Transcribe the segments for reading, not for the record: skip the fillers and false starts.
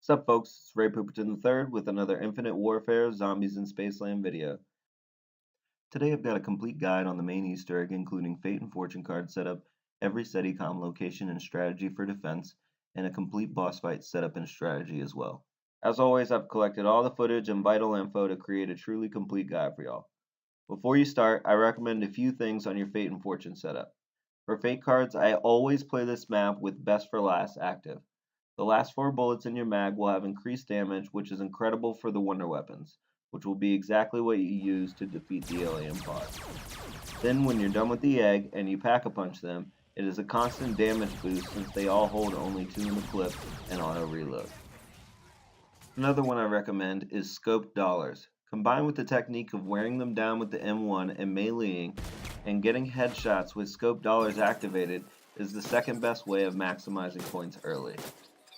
What's up, folks? It's Ray Pooperton III with another Infinite Warfare Zombies in Spaceland video. Today I've got a complete guide on the main Easter egg, including Fate and Fortune card setup, every SETI-COM location and strategy for defense, and a complete boss fight setup and strategy as well. As always, I've collected all the footage and vital info to create a truly complete guide for y'all. Before you start, I recommend a few things on your Fate and Fortune setup. For Fate cards, I always play this map with Best for Last active. The last 4 bullets in your mag will have increased damage, which is incredible for the wonder weapons, which will be exactly what you use to defeat the alien pod. Then when you're done with the egg and you pack-a-punch them, it is a constant damage boost since they all hold only 2 in the clip and auto reload. Another one I recommend is scoped dollars. Combined with the technique of wearing them down with the M1 and meleeing and getting headshots with scoped dollars activated is the second best way of maximizing points early.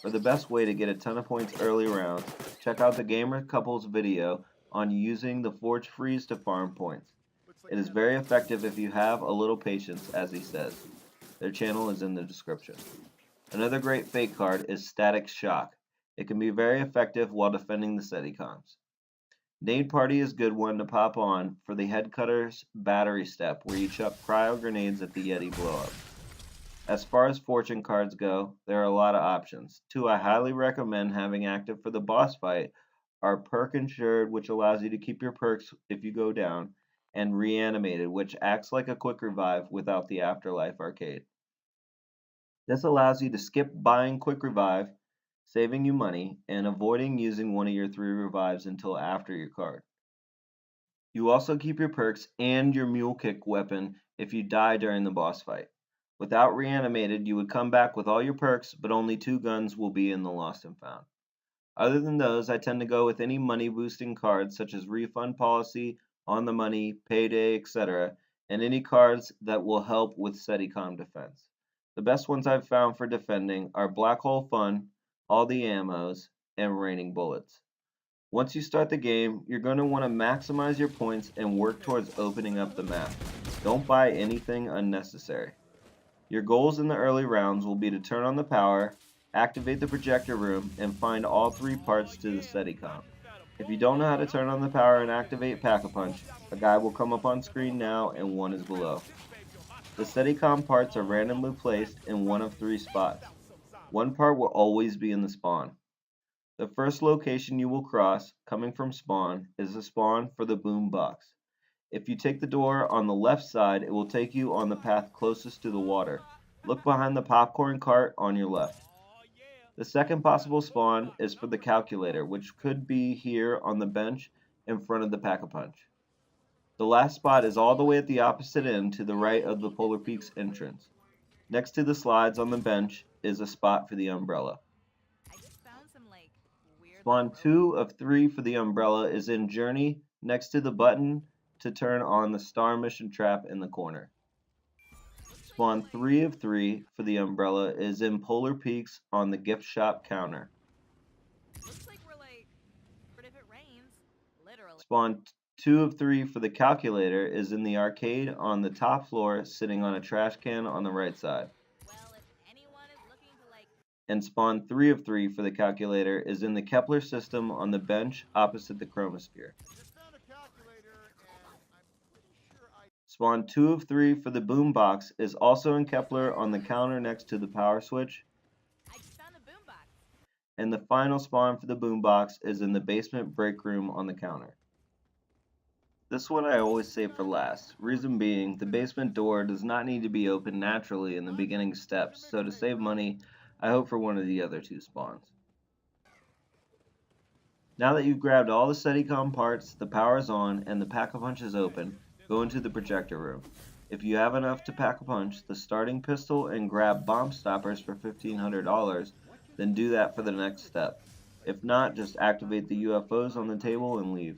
For the best way to get a ton of points early rounds, check out the Gamer Couple's video on using the Forge Freeze to farm points. It is very effective if you have a little patience, as he says. Their channel is in the description. Another great Fate card is Static Shock. It can be very effective while defending the Seticoms. Nade Party is a good one to pop on for the Headcutter's battery step, where you chuck cryo grenades at the Yeti blow-up. As far as fortune cards go, there are a lot of options. 2 I highly recommend having active for the boss fight are Perk Insured, which allows you to keep your perks if you go down, and Reanimated, which acts like a quick revive without the Afterlife arcade. This allows you to skip buying quick revive, saving you money, and avoiding using one of your 3 revives until after your card. You also keep your perks and your mule kick weapon if you die during the boss fight. Without Reanimated, you would come back with all your perks, but only 2 guns will be in the Lost and Found. Other than those, I tend to go with any money-boosting cards such as Refund Policy, On the Money, Payday, etc., and any cards that will help with Seticom defense. The best ones I've found for defending are Black Hole Fun, All the Ammos, and Raining Bullets. Once you start the game, you're going to want to maximize your points and work towards opening up the map. Don't buy anything unnecessary. Your goals in the early rounds will be to turn on the power, activate the projector room, and find all 3 parts to the Seticom. If you don't know how to turn on the power and activate Pack-a-Punch, a guide will come up on screen now and one is below. The Seticom parts are randomly placed in one of 3 spots. One part will always be in the spawn. The first location you will cross, coming from spawn, is the spawn for the boom box. If you take the door on the left side, it will take you on the path closest to the water. Look behind the popcorn cart on your left. The second possible spawn is for the calculator, which could be here on the bench in front of the Pack-a-Punch. The last spot is all the way at the opposite end to the right of the Polar Peaks entrance. Next to the slides on the bench is a spot for the umbrella. Spawn 2 of 3 for the umbrella is in Journey next to the button to turn on the Star Mission trap in the corner. Spawn 3 of 3 for the umbrella is in Polar Peaks on the gift shop counter. Spawn 2 of 3 for the calculator is in the arcade on the top floor, sitting on a trash can on the right side. And spawn 3 of 3 for the calculator is in the Kepler system on the bench opposite the chromosphere. Spawn 2 of 3 for the boombox is also in Kepler on the counter next to the power switch. And the final spawn for the boombox is in the basement break room on the counter. This one I always save for last, reason being the basement door does not need to be opened naturally in the beginning steps, so to save money, I hope for one of the other 2 spawns. Now that you've grabbed all the Seticom parts, the power is on, and the Pack-a-Punch is open, go into the projector room. If you have enough to Pack-a-Punch the starting pistol and grab bomb stoppers for $1,500, then do that for the next step. If not, just activate the UFOs on the table and leave.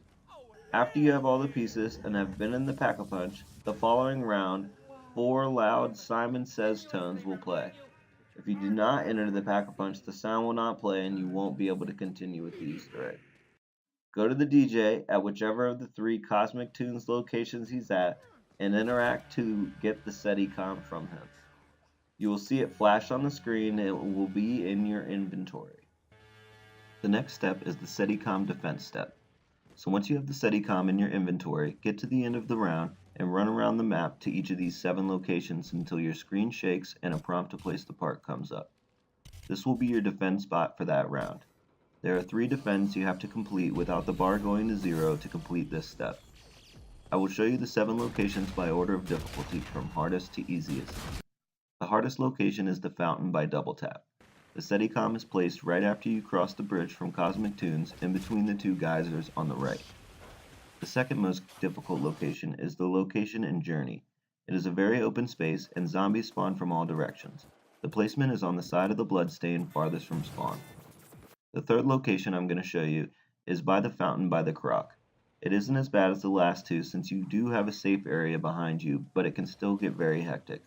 After you have all the pieces and have been in the Pack-a-Punch, the following round, 4 loud Simon Says tones will play. If you do not enter the Pack-a-Punch, the sound will not play and you won't be able to continue with the Easter egg. Go to the DJ at whichever of the 3 Cosmic Tunes locations he's at and interact to get the Seticom from him. You will see it flash on the screen and it will be in your inventory. The next step is the Seticom defense step. So once you have the Seticom in your inventory, get to the end of the round and run around the map to each of these 7 locations until your screen shakes and a prompt to place the part comes up. This will be your defense spot for that round. There are 3 defense you have to complete without the bar going to 0 to complete this step. I will show you the 7 locations by order of difficulty from hardest to easiest. The hardest location is the fountain by double tap. The Seticom is placed right after you cross the bridge from Cosmic Tunes in between the 2 geysers on the right. The second most difficult location is the location in Journey. It is a very open space and zombies spawn from all directions. The placement is on the side of the bloodstain farthest from spawn. The third location I'm going to show you is by the fountain by the croc. It isn't as bad as the last 2 since you do have a safe area behind you, but it can still get very hectic.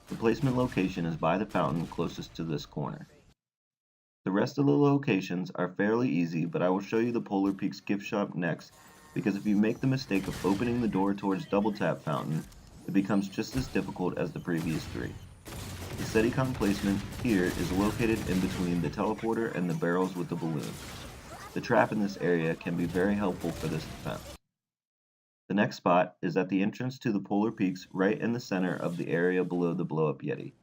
The placement location is by the fountain closest to this corner. The rest of the locations are fairly easy, but I will show you the Polar Peaks gift shop next because if you make the mistake of opening the door towards Double Tap Fountain, it becomes just as difficult as the previous 3. The Seticom placement here is located in between the teleporter and the barrels with the balloons. The trap in this area can be very helpful for this defense. The next spot is at the entrance to the Polar Peaks right in the center of the area below the blow-up Yeti.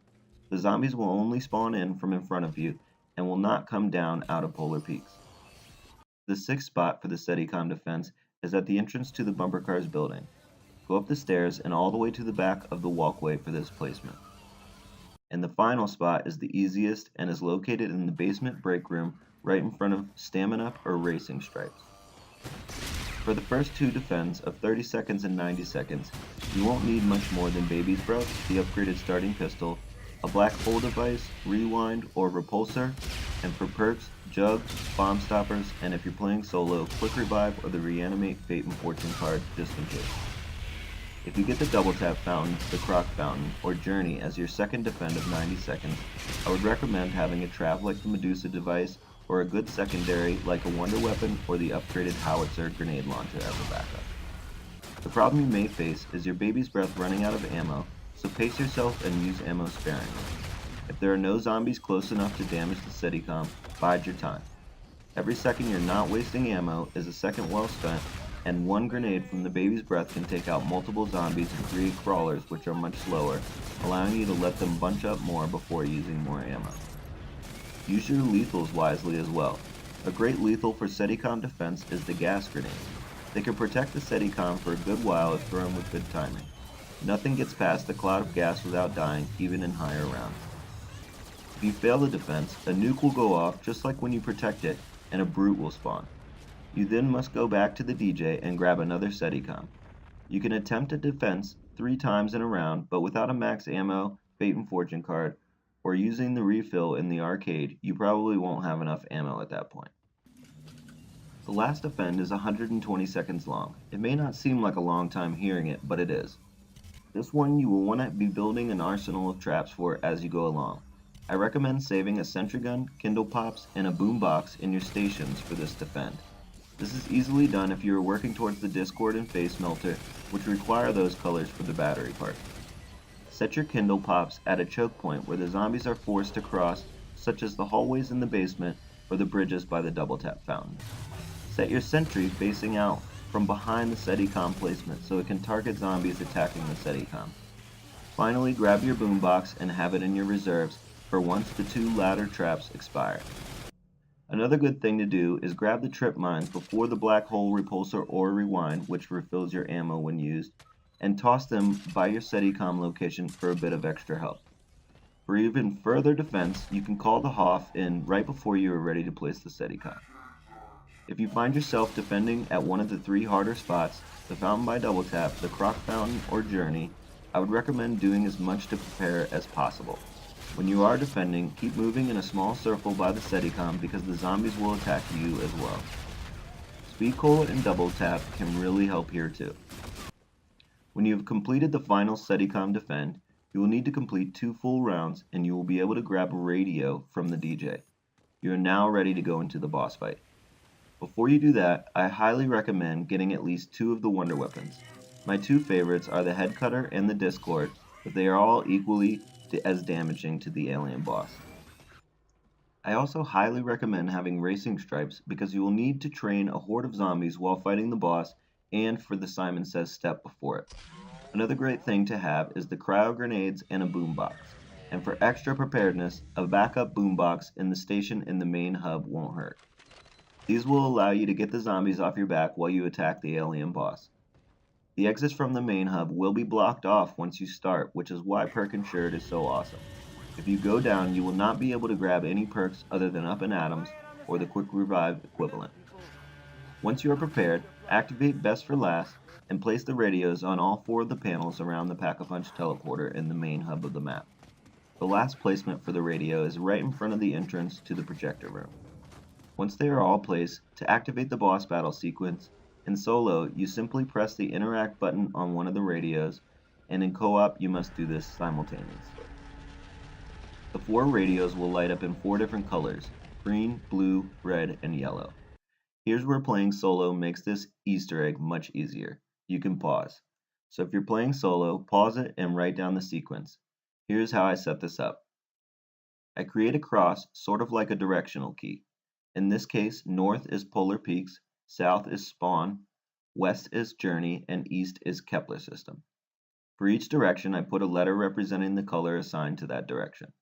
The zombies will only spawn in from in front of you and will not come down out of Polar Peaks. The 6th spot for the Seticom defense is at the entrance to the bumper cars building. Go up the stairs and all the way to the back of the walkway for this placement. And the final spot is the easiest and is located in the basement break room right in front of Stamina or Racing Stripes. For the first 2 defense of 30 seconds and 90 seconds, you won't need much more than Baby's Breath, the upgraded starting pistol, a black hole device, rewind, or repulsor, and for perks, jug, bomb stoppers, and if you're playing solo, quick revive or the reanimate fate and fortune card just in case. If you get the double tap fountain, the croc fountain, or journey as your second defend of 90 seconds, I would recommend having a trap like the Medusa device or a good secondary like a wonder weapon or the upgraded howitzer grenade launcher as a backup. The problem you may face is your Baby's Breath running out of ammo, so pace yourself and use ammo sparingly. If there are no zombies close enough to damage the Seticom, bide your time. Every second you're not wasting ammo is a second well spent, and 1 grenade from the Baby's Breath can take out multiple zombies and create crawlers which are much slower, allowing you to let them bunch up more before using more ammo. Use your lethals wisely as well. A great lethal for Seticom defense is the gas grenade. They can protect the Seticom for a good while if thrown with good timing. Nothing gets past the cloud of gas without dying, even in higher rounds. If you fail the defense, a nuke will go off just like when you protect it, and a brute will spawn. You then must go back to the DJ and grab another Seticom. You can attempt a defense 3 times in a round, but without a max ammo, fate and fortune card, or using the refill in the arcade, you probably won't have enough ammo at that point. The last defend is 120 seconds long. It may not seem like a long time hearing it, but it is. This one you will want to be building an arsenal of traps for as you go along. I recommend saving a sentry gun, Kindle pops, and a boombox in your stations for this defend. This is easily done if you are working towards the Discord and face melter, which require those colors for the battery part. Set your Kindle pops at a choke point where the zombies are forced to cross, such as the hallways in the basement or the bridges by the double tap fountain. Set your sentry facing out from behind the Seticom placement so it can target zombies attacking the Seticom. Finally, grab your boombox and have it in your reserves for once the 2 ladder traps expire. Another good thing to do is grab the trip mines before the black hole repulsor or rewind, which refills your ammo when used, and toss them by your Seticom location for a bit of extra help. For even further defense, you can call the Hoff in right before you are ready to place the Seticom. If you find yourself defending at one of the 3 harder spots, the Fountain by Double Tap, the Croc Fountain, or Journey, I would recommend doing as much to prepare as possible. When you are defending, keep moving in a small circle by the Seticom because the zombies will attack you as well. Speed Cola and Double Tap can really help here too. When you have completed the final Seticom defend, you will need to complete 2 full rounds and you will be able to grab a radio from the DJ. You are now ready to go into the boss fight. Before you do that, I highly recommend getting at least 2 of the wonder weapons. My 2 favorites are the Head Cutter and the Discord, but they are all equally as damaging to the alien boss. I also highly recommend having racing stripes because you will need to train a horde of zombies while fighting the boss and for the Simon Says step before it. Another great thing to have is the cryo grenades and a boombox. And for extra preparedness, a backup boombox in the station in the main hub won't hurt. These will allow you to get the zombies off your back while you attack the alien boss. The exits from the main hub will be blocked off once you start, which is why Perk Insured is so awesome. If you go down, you will not be able to grab any perks other than Up and Atoms or the Quick Revive equivalent. Once you are prepared, activate Best for Last and place the radios on all 4 of the panels around the Pack-a-Punch teleporter in the main hub of the map. The last placement for the radio is right in front of the entrance to the projector room. Once they are all placed, to activate the boss battle sequence, in solo you simply press the interact button on one of the radios, and in co-op you must do this simultaneously. The 4 radios will light up in 4 different colors: green, blue, red, and yellow. Here's where playing solo makes this Easter egg much easier. You can pause. So if you're playing solo, pause it and write down the sequence. Here's how I set this up. I create a cross sort of like a directional key. In this case, north is Polar Peaks, south is Spawn, west is Journey, and east is Kepler system. For each direction, I put a letter representing the color assigned to that direction.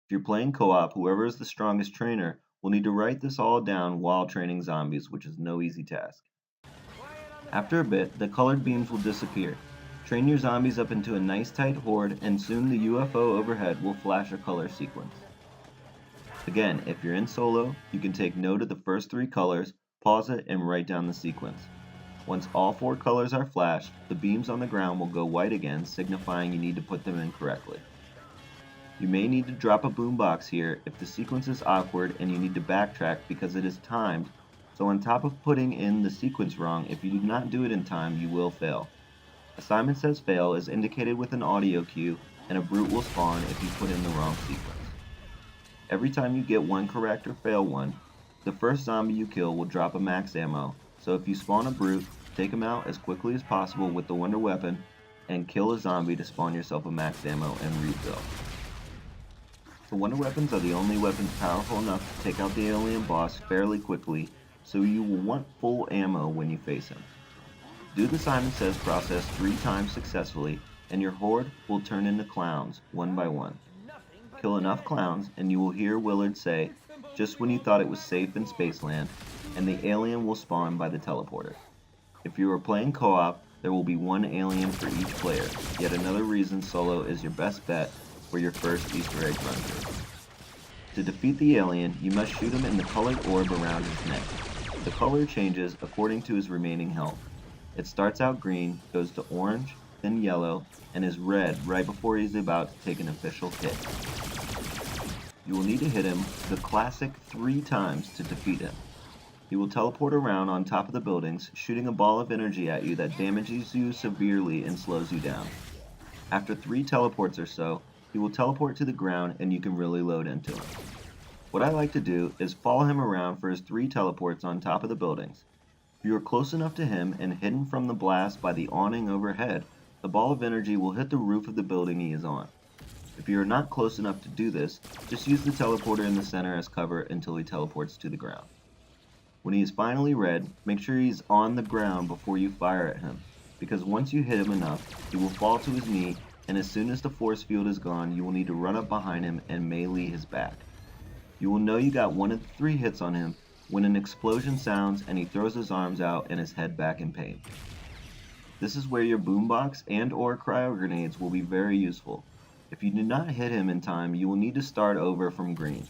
If you're playing co-op, whoever is the strongest trainer will need to write this all down while training zombies, which is no easy task. After a bit, the colored beams will disappear. Train your zombies up into a nice tight horde, and soon the UFO overhead will flash a color sequence. Again, if you're in solo, you can take note of the first 3 colors, pause it, and write down the sequence. Once all 4 colors are flashed, the beams on the ground will go white again, signifying you need to put them in correctly. You may need to drop a boombox here if the sequence is awkward and you need to backtrack because it is timed, so on top of putting in the sequence wrong, if you do not do it in time, you will fail. A Simon Says fail is indicated with an audio cue, and a brute will spawn if you put in the wrong sequence. Every time you get one correct or fail one, the first zombie you kill will drop a max ammo, so if you spawn a brute, take him out as quickly as possible with the wonder weapon, and kill a zombie to spawn yourself a max ammo and refill. The wonder weapons are the only weapons powerful enough to take out the alien boss fairly quickly, so you will want full ammo when you face him. Do the Simon Says process 3 times successfully, and your horde will turn into clowns, one by one. Kill enough clowns, and you will hear Willard say, "Just when you thought it was safe in Spaceland," and the alien will spawn by the teleporter. If you are playing co-op, there will be 1 alien for each player, yet another reason solo is your best bet for your first Easter egg run through. To defeat the alien, you must shoot him in the colored orb around his neck. The color changes according to his remaining health. It starts out green, goes to orange, then yellow, and is red right before he is about to take an official hit. You will need to hit him the classic 3 times to defeat him. He will teleport around on top of the buildings, shooting a ball of energy at you that damages you severely and slows you down. After 3 teleports or so, he will teleport to the ground and you can really load into him. What I like to do is follow him around for his 3 teleports on top of the buildings. If you are close enough to him and hidden from the blast by the awning overhead, the ball of energy will hit the roof of the building he is on. If you are not close enough to do this, just use the teleporter in the center as cover until he teleports to the ground. When he is finally red, make sure he is on the ground before you fire at him, because once you hit him enough, he will fall to his knee, and as soon as the force field is gone, you will need to run up behind him and melee his back. You will know you got 1 of the 3 hits on him when an explosion sounds and he throws his arms out and his head back in pain. This is where your boombox and or cryo grenades will be very useful. If you do not hit him in time, you will need to start over from green.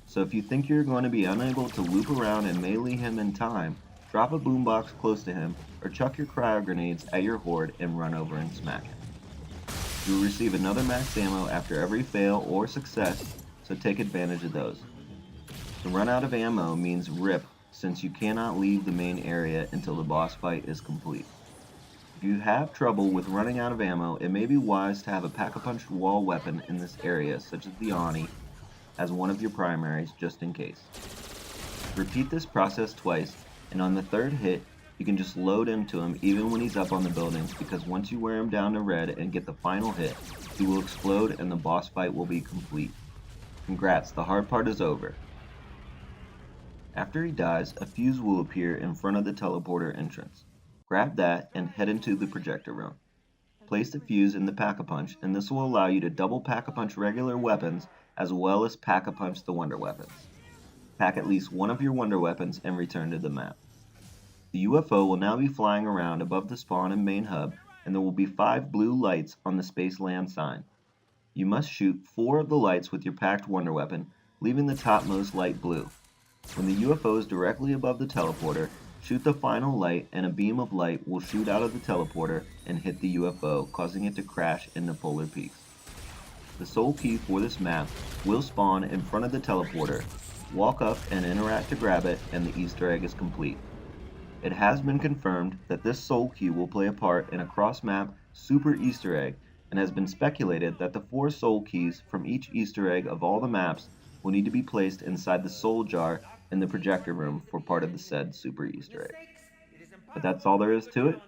So if you think you're going to be unable to loop around and melee him in time, drop a boombox close to him or chuck your cryo grenades at your horde and run over and smack him. You will receive another max ammo after every fail or success, so take advantage of those. To run out of ammo means rip, since you cannot leave the main area until the boss fight is complete. If you have trouble with running out of ammo, it may be wise to have a pack-a-punch wall weapon in this area, such as the Oni, as one of your primaries, just in case. Repeat this process twice, and on the 3rd hit, you can just load into him even when he's up on the buildings, because once you wear him down to red and get the final hit, he will explode and the boss fight will be complete. Congrats, the hard part is over. After he dies, a fuse will appear in front of the teleporter entrance. Grab that and head into the projector room. Place the fuse in the Pack-a-Punch, and this will allow you to double Pack-a-Punch regular weapons as well as Pack-a-Punch the Wonder Weapons. Pack at least one of your Wonder Weapons and return to the map. The UFO will now be flying around above the spawn and main hub, and there will be 5 blue lights on the Spaceland sign. You must shoot 4 of the lights with your packed Wonder Weapon, leaving the topmost light blue. When the UFO is directly above the teleporter, shoot the final light and a beam of light will shoot out of the teleporter and hit the UFO, causing it to crash into polar peaks. The soul key for this map will spawn in front of the teleporter. Walk up and interact to grab it, and the Easter egg is complete. It has been confirmed that this soul key will play a part in a cross-map super Easter egg, and has been speculated that the 4 soul keys from each Easter egg of all the maps will need to be placed inside the soul jar in the projector room for part of the said super Easter egg. But that's all there is to it.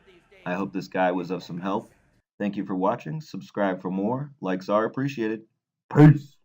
I hope this guide was of some help. Thank you for watching. Subscribe for more. Likes are appreciated. Peace!